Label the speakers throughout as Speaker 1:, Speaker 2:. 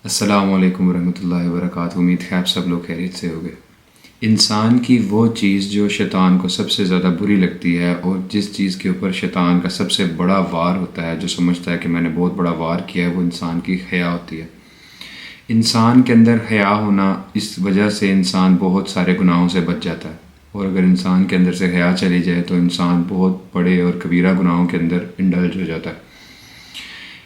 Speaker 1: अस्सलामु अलैकुम वरहमतुल्लाहि वबरकातुहू। उम्मीद है आप सब लोग खैरियत से होंगे। इंसान की वो चीज़ जो शैतान को सबसे ज़्यादा बुरी लगती है और जिस चीज़ के ऊपर शैतान का सबसे बड़ा वार होता है, जो समझता है कि मैंने बहुत बड़ा वार किया है, वो इंसान की हया होती है। इंसान के अंदर हया होना, इस वजह से इंसान बहुत सारे गुनाहों से बच जाता है। और अगर इंसान के अंदर से हया चली जाए तो इंसान बहुत बड़े और कबीरा गुनाहों के अंदर इंडल्ज हो जाता है।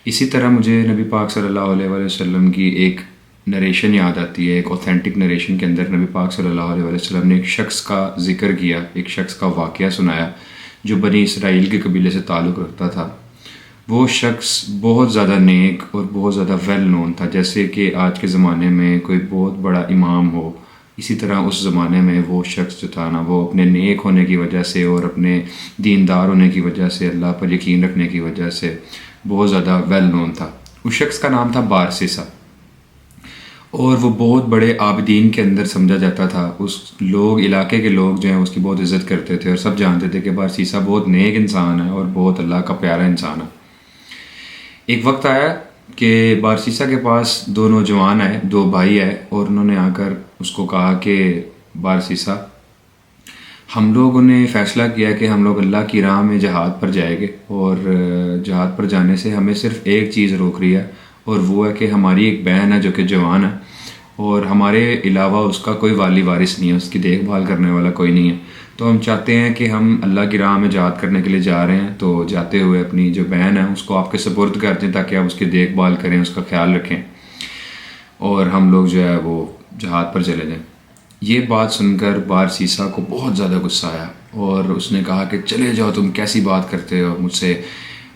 Speaker 1: इसी तरह मुझे नबी पाक सल्लल्लाहु अलैहि वसल्लम की एक नरेशन याद आती है। एक ऑथेंटिक नरेशन के अंदर नबी पाक सल्लल्लाहु अलैहि वसल्लम ने एक शख्स का जिक्र किया, एक शख्स का वाक़या सुनाया जो बनी इसराइल के कबीले से ताल्लुक़ रखता था। वो शख्स बहुत ज़्यादा नेक और बहुत ज़्यादा वेल नोन था। जैसे कि आज के ज़माने में कोई बहुत बड़ा इमाम हो, इसी तरह उस ज़माने में वो शख्स जो था ना, वो अपने नेक होने की वजह से और अपने दीनदार होने की वजह से, अल्लाह पर यकीन रखने की वजह से बहुत ज़्यादा वेल नोन था। उस शख्स का नाम था बारसीसा और वो बहुत बड़े आबिदीन के अंदर समझा जाता था। उस लोग, इलाके के लोग जो हैं उसकी बहुत इज़्ज़त करते थे और सब जानते थे कि बारसीसा बहुत नेक इंसान है और बहुत अल्लाह का प्यारा इंसान है। एक वक्त आया कि बारसीसा के पास दो नौजवान आए, दो भाई आए और उन्होंने आकर उसको कहा कि बारसीसा, हम लोगों ने फ़ैसला किया कि हम लोग अल्लाह की राह में जहाद पर जाएंगे और जहाद पर जाने से हमें सिर्फ़ एक चीज़ रोक रही है और वो है कि हमारी एक बहन है जो कि जवान है और हमारे अलावा उसका कोई वाली वारिस नहीं है, उसकी देखभाल करने वाला कोई नहीं है। तो हम चाहते हैं कि हम अल्लाह की राह में जहाद करने के लिए जा रहे हैं, तो जाते हुए अपनी जो बहन है उसको आपके सपुर्द कर दें ताकि आप उसकी देखभाल करें, उसका ख्याल रखें और हम लोग जो है वो जहाद पर चले जाएँ। ये बात सुनकर बारसीसा को बहुत ज़्यादा गुस्सा आया और उसने कहा कि चले जाओ, तुम कैसी बात करते हो मुझसे,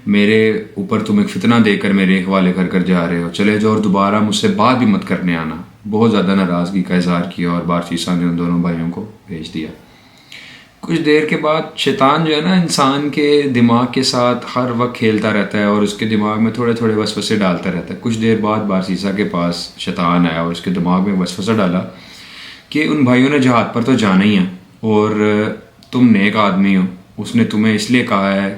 Speaker 1: मेरे ऊपर तुम एक फितना देकर मेरे हवाले कर कर जा रहे हो, चले जाओ और दोबारा मुझसे बात भी मत करने आना। बहुत ज़्यादा नाराज़गी का इजहार किया और बारसीसा ने उन दोनों भाइयों को भेज दिया। कुछ देर के बाद शैतान जो है ना, इंसान के दिमाग के साथ हर वक्त खेलता रहता है और उसके दिमाग में थोड़े थोड़े वसवसे डालता रहता है। कुछ देर बाद बारसीसा के पास शैतान आया और उसके दिमाग में वसवसा डाला कि उन भाइयों ने जहाद पर तो जाना ही है और तुम नेक आदमी हो, उसने तुम्हें इसलिए कहा है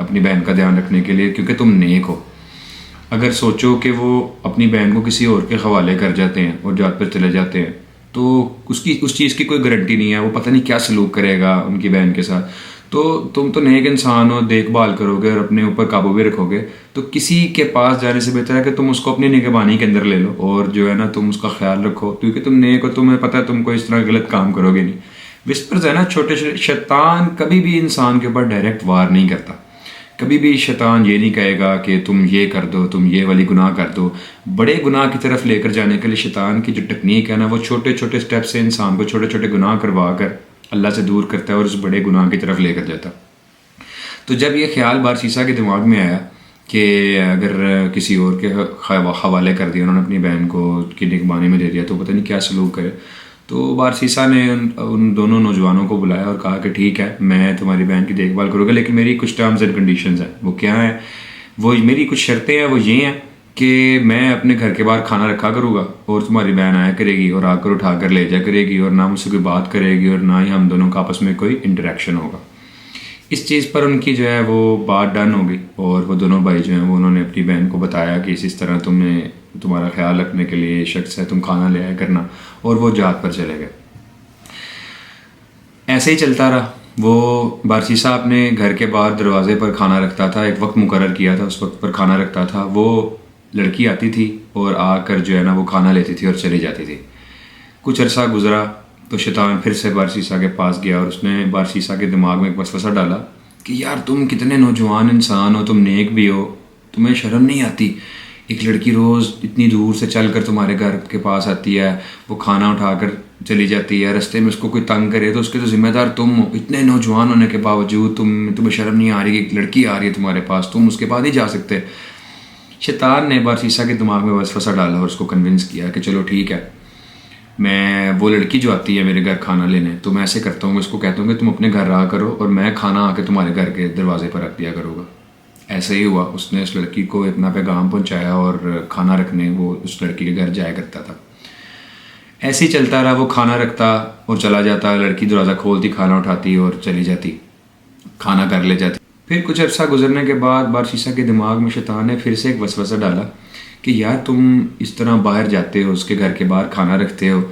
Speaker 1: अपनी बहन का ध्यान रखने के लिए क्योंकि तुम नेक हो। अगर सोचो कि वो अपनी बहन को किसी और के हवाले कर जाते हैं और जहाद पर चले जाते हैं तो उसकी उस चीज़ की कोई गारंटी नहीं है, वो पता नहीं क्या सलूक करेगा उनकी बहन के साथ। तो तुम तो नेक इंसान हो, देखभाल करोगे और अपने ऊपर काबू भी रखोगे, तो किसी के पास जाने से बेहतर है कि तुम उसको अपनी निगहबानी के अंदर ले लो और जो है ना तुम उसका ख्याल रखो, क्योंकि तुम नेक हो, तुम्हें पता है तुम कोई इस तरह गलत काम करोगे नहीं। विस्पर्स है ना, छोटे शैतान कभी भी इंसान के ऊपर डायरेक्ट वार नहीं करता। कभी भी शैतान ये नहीं कहेगा कि तुम ये कर दो, तुम ये वाली गुनाह कर दो। बड़े गुनाह की तरफ लेकर जाने के लिए शैतान की जो टेक्निक है ना, वो छोटे छोटे स्टेप से इंसान को छोटे छोटे गुनाह करवा कर अल्लाह से दूर करता है और उस बड़े गुनाह की तरफ लेकर जाता। तो जब ये ख्याल बारसीसा के दिमाग में आया कि अगर किसी और के हवाले कर दिया, उन्होंने अपनी बहन को की निगरानी में दे दिया, तो पता नहीं क्या सलूक करे। तो बारसीसा ने उन दोनों नौजवानों को बुलाया और कहा कि ठीक है, मैं तुम्हारी बहन की देखभाल करूँगा, लेकिन मेरी कुछ टर्म्स एंड कंडीशंस हैं। वो क्या है? वो मेरी कुछ शर्तें हैं, वो ये हैं कि मैं अपने घर के बाहर खाना रखा करूँगा और तुम्हारी बहन आया करेगी और आकर उठा कर ले जा करेगी और ना मुझसे कोई बात करेगी और ना ही हम दोनों का आपस में कोई इंटरेक्शन होगा। इस चीज़ पर उनकी जो है वो बात डन हो गई और वो दोनों भाई जो हैं वो उन्होंने अपनी बहन को बताया कि इस तरह तुम्हारा ख्याल रखने के लिए शख्स है, तुम खाना ले आया करना, और वो जहाद पर चले गए। ऐसे ही चलता रहा। वो बारसीसा अपने घर के बाहर दरवाजे पर खाना रखता था, एक वक्त मुकर्रर किया था, उस वक्त पर खाना रखता था। वो लड़की आती थी और आकर जो है ना वो खाना लेती थी और चली जाती थी। कुछ अरसा गुजरा तो शैतान फिर से बारसीसा के पास गया और उसने बारसीसा के दिमाग में एक वसवसा डाला कि यार तुम कितने नौजवान इंसान हो, तुम नेक भी हो, तुम्हें शर्म नहीं आती? एक लड़की रोज़ इतनी दूर से चल कर तुम्हारे घर के पास आती है, वो खाना उठाकर चली जाती है, रास्ते में उसको कोई तंग करे तो उसके तो जिम्मेदार तुम हो। इतने नौजवान होने के बावजूद तुम्हें शर्म नहीं आ रही कि एक लड़की आ रही है तुम्हारे पास, तुम उसके बाद ही जा सकते? शैतान ने बारसीसा के दिमाग में वसवसा डाला और उसको कन्विंस किया कि चलो ठीक है, मैं वो लड़की जो आती है मेरे घर खाना लेने, तो मैं ऐसे करता हूँ, उसको कहता हूँ कि तुम अपने घर रहा करो और मैं खाना आके तुम्हारे घर के दरवाजे पर रख दिया करूँगा। ऐसे ही हुआ, उसने उस लड़की को अपना पैगाम पहुँचाया और खाना रखने वो उस लड़की के घर जाया करता था। ऐसे ही चलता रहा, वो खाना रखता और चला जाता, लड़की दरवाज़ा खोलती, खाना उठाती और चली जाती, खाना कर ले जाती। फिर कुछ अर्सा गुजरने के बाद बारसीसा के दिमाग में शैतान ने फिर से एक वसवसा डाला कि यार तुम इस तरह बाहर जाते हो, उसके घर के बाहर खाना रखते हो,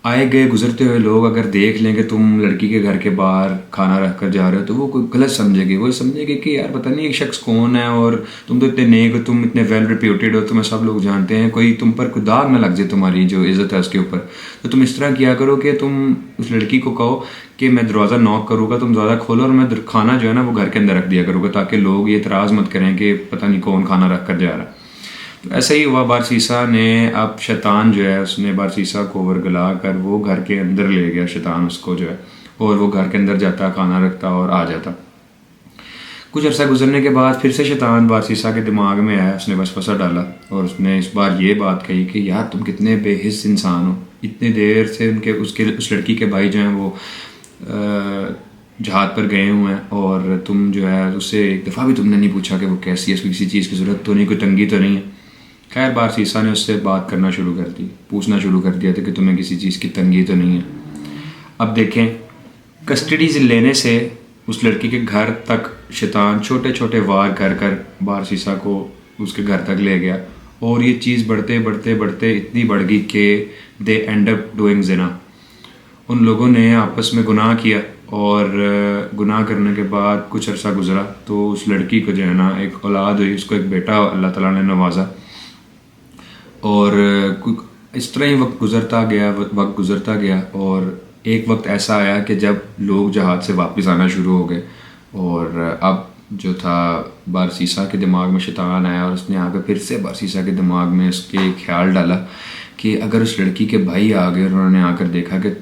Speaker 1: आए गए गुजरते हुए लोग अगर देख लें कि तुम लड़की के घर के बाहर खाना रख कर जा रहे हो तो वो कोई गलत समझेगी, वो समझेगी कि यार पता नहीं एक शख्स कौन है, और तुम तो इतने नेक हो, तुम इतने वेल रिप्यूटेड हो, तुम्हें सब लोग जानते हैं, कोई तुम पर कोई दाग ना लग जाए तुम्हारी जो इज़्ज़त है उसके ऊपर। तो तुम इस तरह किया करो कि तुम उस लड़की को कहो कि मैं दरवाज़ा नॉक करूँगा, तुम दरवाज़ा खोलो और मैं खाना जो है ना वो घर के अंदर रख दिया करूँगा, ताकि लोग ये इतराज़ मत करें कि पता नहीं कौन खाना रख कर जा रहा है। तो ऐसा ही हुआ, बारसीसा ने अब शैतान जो है उसने बारसीसा को वरगला कर वो घर के अंदर ले गया, शैतान उसको जो है, और वो घर के अंदर जाता, खाना रखता और आ जाता। कुछ अर्सा गुजरने के बाद फिर से शैतान बारसीसा के दिमाग में आया, उसने वसवसा डाला और उसने इस बार ये बात कही कि यार तुम कितने बेहिस इंसान हो, इतने देर से उस लड़की के भाई जो हैं वो जहाद पर गए हुए हैं और तुम जो है उससे एक दफ़ा भी तुमने नहीं पूछा कि वो कैसी है, उसको किसी चीज़ की ज़रूरत तो नहीं, कोई तंगी तो नहीं है। खैर बारसीसा ने उससे बात करना शुरू कर दी, पूछना शुरू कर दिया था कि तुम्हें किसी चीज़ की तंगी तो नहीं है। अब देखें, कस्टडी लेने से उस लड़की के घर तक शैतान छोटे छोटे वार कर कर बारसीसा को उसके घर तक ले गया, और ये चीज़ बढ़ते बढ़ते बढ़ते इतनी बढ़ गई कि दे एंड अप डूइंग ज़िना। उन लोगों ने आपस में गुनाह किया, और गुनाह करने के बाद कुछ अरसा गुजरा तो उस लड़की को जो है ना एक औलाद हुई, उसको एक बेटा अल्लाह ताला ने नवाजा। और इस तरह ही वक्त गुजरता गया और एक वक्त ऐसा आया कि जब लोग जहाज़ से वापस आना शुरू हो गए, और अब जो था बारसीसा के दिमाग में शैतान आया और उसने आकर फिर से बारसीसा के दिमाग में उसके ख्याल डाला कि अगर उस लड़की के भाई आ गए और उन्होंने आकर देखा कि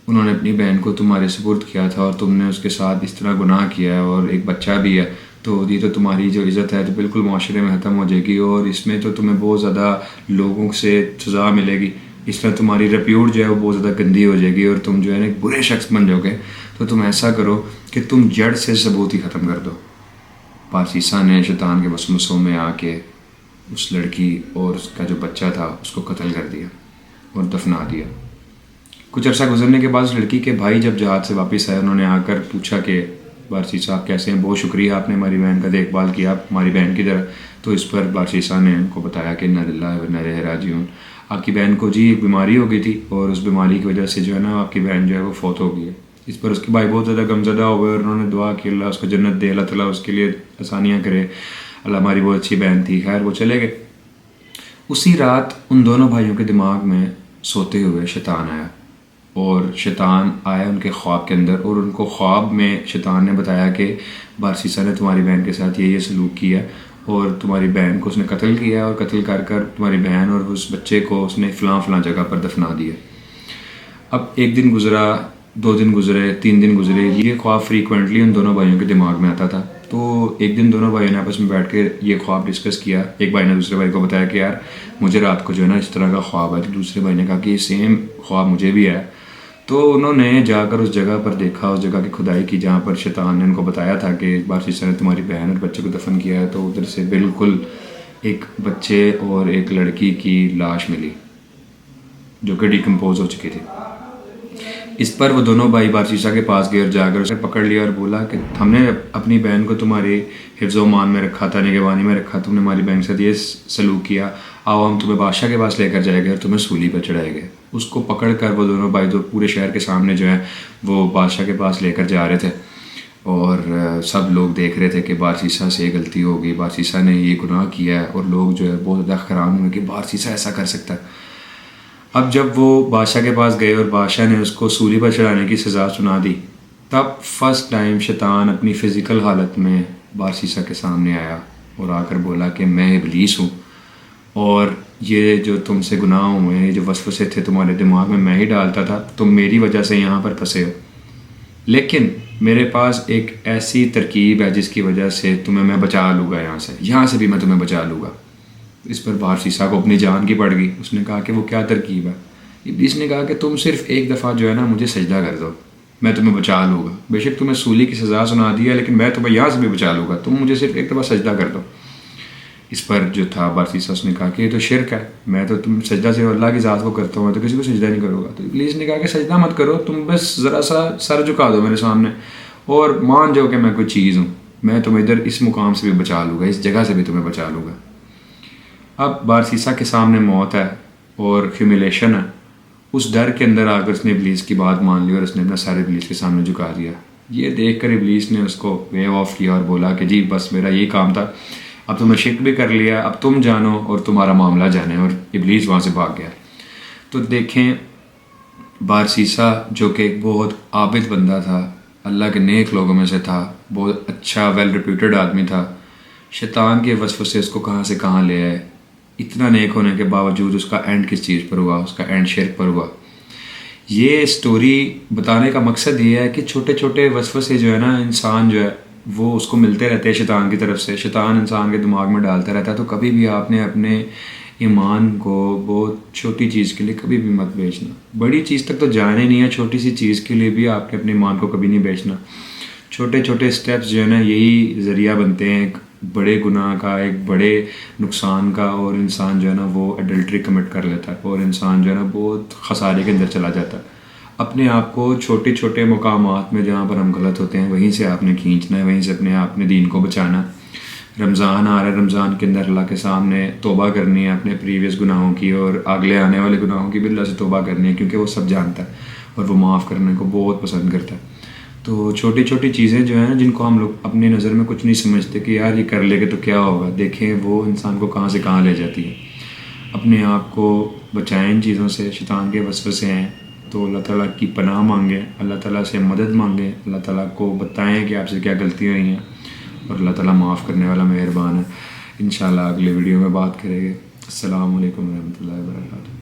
Speaker 1: उन्होंने अपनी बहन को तुम्हारे सुपुर्द किया था और तुमने उसके साथ इस तरह गुनाह किया है और एक बच्चा भी है, तो ये तो तुम्हारी जो इज़्ज़त है तो बिल्कुल माशरे में ख़त्म हो जाएगी, और इसमें तो तुम्हें बहुत ज़्यादा लोगों से सज़ा मिलेगी, इस तरह तुम्हारी रेप्यूट जो है वो बहुत ज़्यादा गंदी हो जाएगी और तुम जो है ना एक बुरे शख्स बन जाओगे। तो तुम ऐसा करो कि तुम जड़ से सबूत ही ख़त्म कर दो। बारसीसा ने शैतान के वसवसों में आके उस लड़की और उसका जो बच्चा था उसको कत्ल कर दिया और दफना दिया। कुछ अर्सा गुजरने के बाद उस लड़की के भाई जब जहाज़ से वापस आए, उन्होंने आकर पूछा कि बारसीसा आप कैसे हैं, बहुत शुक्रिया आपने हमारी बहन का देखभाल किया, आप हमारी बहन की तरह। तो इस पर बारसीसा ने उनको बताया कि इन्ना लिल्लाहि व इन्ना इलैहि राजिऊन, आपकी बहन को जी एक बीमारी हो गई थी और उस बीमारी की वजह से जो है ना आपकी बहन जो है वो फौत हो गई है। इस पर उसके भाई बहुत ज़्यादा गमज़दा हो गए और उन्होंने दुआ की अल्लाह उसको जन्नत दे, अल्लाह ताला उसके लिए आसानियाँ करे, अल्लाह हमारी बहुत अच्छी बहन थी। खैर वो चले गए। उसी रात उन दोनों भाइयों के दिमाग में सोते हुए शैतान आया, और शैतान आया उनके ख्वाब के अंदर, और उनको ख्वाब में शैतान ने बताया कि बारसीसा ने तुम्हारी बहन के साथ ये सलूक किया और तुम्हारी बहन को उसने कत्ल किया, और कत्ल कर कर तुम्हारी बहन और उस बच्चे को उसने फ़लाँ जगह पर दफना दिया। अब एक दिन गुजरा, 2 दिन गुजरे, 3 दिन गुजरे, ये ख्वाब फ्रीक्वेंटली उन दोनों भाइयों के दिमाग में आता था। तो एक दिन दोनों भाइयों ने आपस में बैठ के ये ख्वाब डिस्कस किया। एक भाई ने दूसरे भाई को बताया कि यार मुझे रात को जो है ना इस तरह का ख्वाब है, तो दूसरे भाई ने कहा कि ये सेम ख्वाब मुझे भी है। तो उन्होंने जाकर उस जगह पर देखा, उस जगह की खुदाई की जहाँ पर शैतान ने उनको बताया था कि बारसीसा ने तुम्हारी बहन और बच्चे को दफन किया है। तो उधर से बिल्कुल एक बच्चे और एक लड़की की लाश मिली जो कि डिकम्पोज हो चुकी थी। इस पर वो दोनों भाई बारसीसा के पास गए और जाकर उसे पकड़ लिया और बोला कि हमने अपनी बहन को तुम्हारे हिफ्ज़ मान में रखा था, निगहबानी में रखा, तुमने हमारी बहन के साथ ये सलूक किया, आओ हम तुम्हें बादशाह के पास लेकर जाएंगे और तुम्हें सूली पर चढ़ाएंगे। उसको पकड़ कर वो दोनों भाई जो पूरे शहर के सामने जो है वो बादशाह के पास लेकर जा रहे थे, और सब लोग देख रहे थे कि बारसीसा से गलती हो गई, बारसीसा ने ये गुनाह किया है, और लोग जो है बहुत ज़्यादा हैरान हुए कि बारसीसा ऐसा कर सकता है। अब जब वो बादशाह के पास गए और बादशाह ने उसको सूली पर चढ़ाने की सज़ा सुना दी, तब फर्स्ट टाइम शैतान अपनी फ़िज़िकल हालत में बारसीसा के सामने आया और आकर बोला कि मैं इब्लीस हूँ, और ये जो तुमसे गुनाह हुए हैं, जो वसवसे थे तुम्हारे दिमाग में मैं ही डालता था, तुम मेरी वजह से यहाँ पर फंसे हो, लेकिन मेरे पास एक ऐसी तरकीब है जिसकी वजह से तुम्हें मैं बचा लूँगा, यहाँ से भी मैं तुम्हें बचा लूँगा। इस पर बारसीसा को अपनी जान की पड़ गई। उसने कहा कि वो क्या तरकीब है। इब्लीस ने कहा कि तुम सिर्फ एक दफ़ा जो है ना मुझे सजदा कर दो, मैं तुम्हें बचा लूँगा। बेशक तुम्हें सूली की सज़ा सुना दी है, लेकिन मैं तुम्हें यहाँ से भी बचा लूँगा, तुम मुझे सिर्फ एक दफ़ा सजदा कर दो। इस पर जो था बारसीसा उसने कहा कि ये तो शिरक है, मैं तो तुम सजदा सिर्फ अल्लाह की ज़ात को करता हूँ, मैं तो किसी को सजदा नहीं करूँगा। तो इब्लीस ने कहा कि सजदा मत करो, तुम बस ज़रा सा सर झुका दो मेरे सामने और मान जाओ कि मैं कोई चीज़ हूँ, मैं तुम्हें इधर इस मुकाम से भी बचा लूँगा, इस जगह से भी तुम्हें बचा लूँगा। अब बारसीसा के सामने मौत है और ह्यूमिलेशन है, उस डर के अंदर आकर उसने इब्लीस की बात मान ली और उसने अपना सारे इब्लीस के सामने झुका दिया। ये देखकर इब्लीस ने उसको वेव ऑफ किया और बोला कि जी बस मेरा यही काम था, अब तुमने शिरक भी कर लिया, अब तुम जानो और तुम्हारा मामला जाने। और इब्लीस वहाँ से भाग गया। तो देखें, बारसीसा जो कि एक बहुत आबिद बंदा था, अल्लाह के नेक लोगों में से था, बहुत अच्छा वेल रिप्यूटेड आदमी था, शैतान के वसवसे उसको कहाँ से कहाँ ले आए। इतना नेक होने के बावजूद उसका एंड किस चीज़ पर हुआ? उसका एंड शिरक पर हुआ। ये स्टोरी बताने का मकसद ये है कि छोटे छोटे वसवसे जो है ना, इंसान जो है वो उसको मिलते रहते हैं शैतान की तरफ से। शैतान इंसान के दिमाग में डालता रहता है। तो कभी भी आपने अपने ईमान को बहुत छोटी चीज़ के लिए कभी भी मत बेचना। बड़ी चीज़ तक तो जाने नहीं है, छोटी सी चीज़ के लिए भी आपने अपने ईमान को कभी नहीं बेचना। छोटे छोटे स्टेप्स जो है ना, यही ज़रिया बनते हैं एक बड़े गुनाह का, एक बड़े नुकसान का। और इंसान जो है ना वो एडल्ट्री कमिट कर लेता है और इंसान जो है ना बहुत खसारे के अंदर चला जाता है। अपने आप को छोटे छोटे मकामात में जहाँ पर हम गलत होते हैं वहीं से आपने खींचना है, वहीं से अपने दीन को बचाना। रमज़ान आ रहा है, रमज़ान के अंदर अल्लाह के सामने तौबा करनी है अपने प्रीवियस गुनाहों की और अगले आने वाले गुनाहों की भी अल्लाह से तौबा करनी है, क्योंकि वो सब जानता है और वो माफ़ करने को बहुत पसंद करता है। तो छोटी छोटी चीज़ें जो हैं जिनको हम लोग अपनी नज़र में कुछ नहीं समझते कि यार ये कर लेंगे तो क्या होगा, देखें वो इंसान को कहाँ से कहाँ ले जाती है। अपने आप को बचाएं इन चीज़ों से, शैतान के वसवसे हैं तो अल्लाह ताला की पनाह मांगें, अल्लाह ताला से मदद मांगें, अल्लाह ताला को बताएं कि आपसे क्या गलतियाँ हुई हैं और अल्लाह ताला माफ़ करने वाला मेहरबान है। इंशाल्लाह अगले वीडियो में बात करेंगे। अस्सलाम वालेकुम रहमतुल्लाहि व बरकातहू।